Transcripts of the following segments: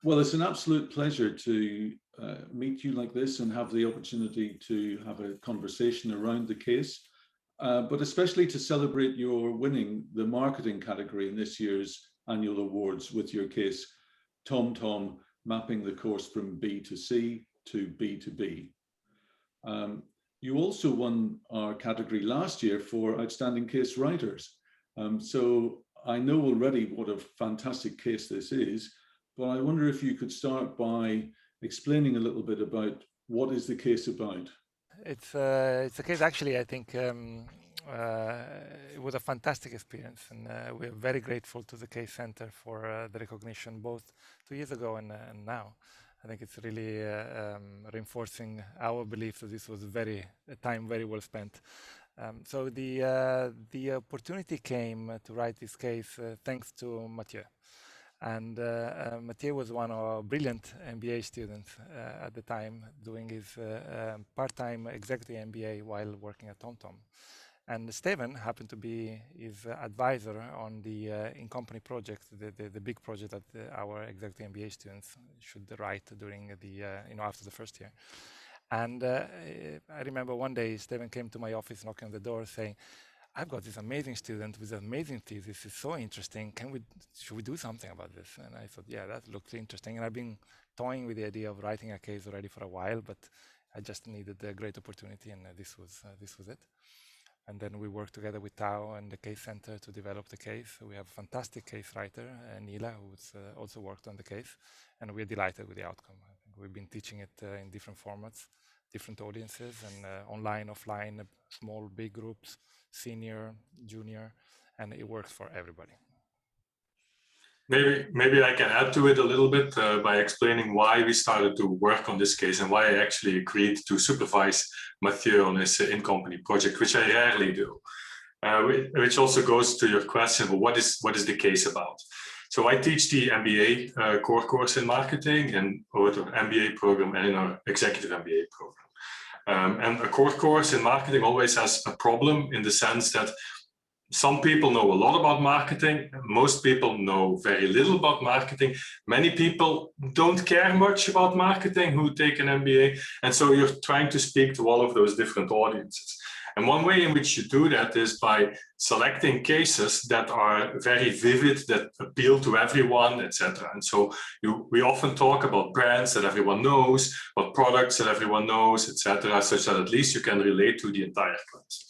Well, it's an absolute pleasure to meet you like this and have the opportunity to have a conversation around the case, but especially to celebrate your winning the marketing category in this year's annual awards with your case, TomTom, mapping the course from B to C to B to B. You also won our category last year for Outstanding Case Writers. So I know already what a fantastic case this is, but I wonder if you could start by explaining a little bit about what is the case about. It's a case, actually, I think it was a fantastic experience, and we're very grateful to the Case Center for the recognition both 2 years ago and now. I think it's really reinforcing our belief that this was a time very well spent. So the opportunity came to write this case thanks to Matthieu. And Matthieu was one of our brilliant MBA students at the time, doing his part-time executive MBA while working at TomTom. And Steven happened to be his advisor on the in-company project, the big project that our executive MBA students should write during the, after the first year. And I remember one day Steven came to my office knocking on the door saying, "I've got this amazing student with an amazing thesis. It's so interesting. Should we do something about this?" And I thought, yeah, that looks interesting. And I've been toying with the idea of writing a case already for a while, but I just needed a great opportunity, and this was it. And then we worked together with Tao and the Case Center to develop the case. We have a fantastic case writer, Nila, who's also worked on the case, and we're delighted with the outcome. I think we've been teaching it in different formats, different audiences, and online, offline, small, big groups, senior, junior, and it works for everybody. Maybe I can add to it a little bit by explaining why we started to work on this case and why I actually agreed to supervise Matthieu on his in-company project, which I rarely do. Which also goes to your question, well, what is the case about? So I teach the MBA core course in marketing and our MBA program and in our executive MBA program. And a core course in marketing always has a problem in the sense that some people know a lot about marketing. Most people know very little about marketing. Many people don't care much about marketing who take an MBA. And so you're trying to speak to all of those different audiences. And one way in which you do that is by selecting cases that are very vivid, that appeal to everyone, etc. And so we often talk about brands that everyone knows, about products that everyone knows, etc., such that at least you can relate to the entire class.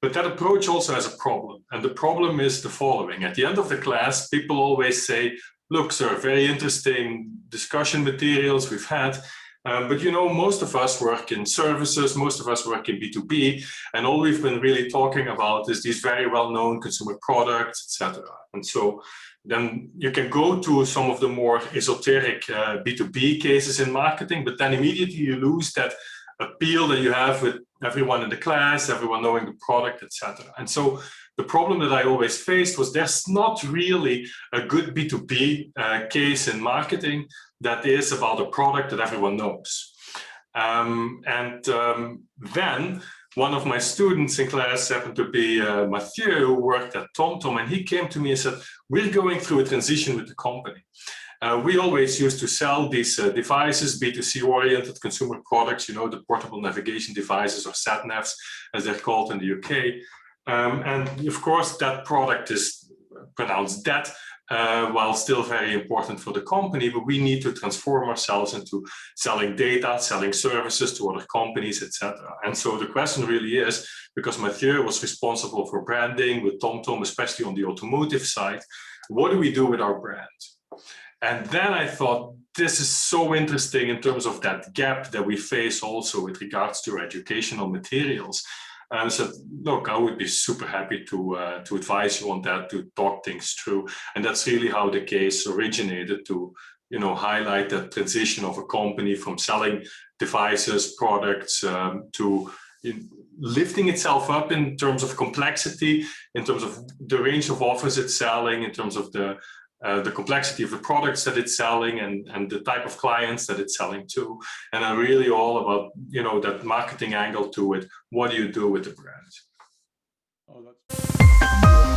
But that approach also has a problem. And the problem is the following. At the end of the class, people always say, "Look, sir, very interesting discussion materials we've had. But most of us work in services, most of us work in B2B, and all we've been really talking about is these very well-known consumer products, etc." And so then you can go to some of the more esoteric B2B cases in marketing, but then immediately you lose that appeal that you have with everyone in the class, everyone knowing the product, etc. And so the problem that I always faced was there's not really a good B2B case in marketing that is about a product that everyone knows. Then one of my students in class happened to be Matthieu, who worked at TomTom, and he came to me and said, "We're going through a transition with the company. We always used to sell these devices, B2C-oriented consumer products, the portable navigation devices, or sat-navs, as they're called in the UK. And of course, that product is pronounced dead, while still very important for the company, but we need to transform ourselves into selling data, selling services to other companies, etc." And so the question really is, because Matthieu was responsible for branding with TomTom, especially on the automotive side, what do we do with our brand? And then I thought, this is so interesting in terms of that gap that we face also with regards to educational materials. And I said, "Look, I would be super happy to advise you on that, to talk things through." And that's really how the case originated, to highlight that transition of a company from selling devices, products, to lifting itself up in terms of complexity, in terms of the range of offers it's selling, in terms of the complexity of the products that it's selling, and the type of clients that it's selling to. And I'm really all about, that marketing angle to it. What do you do with the brand? Oh, that's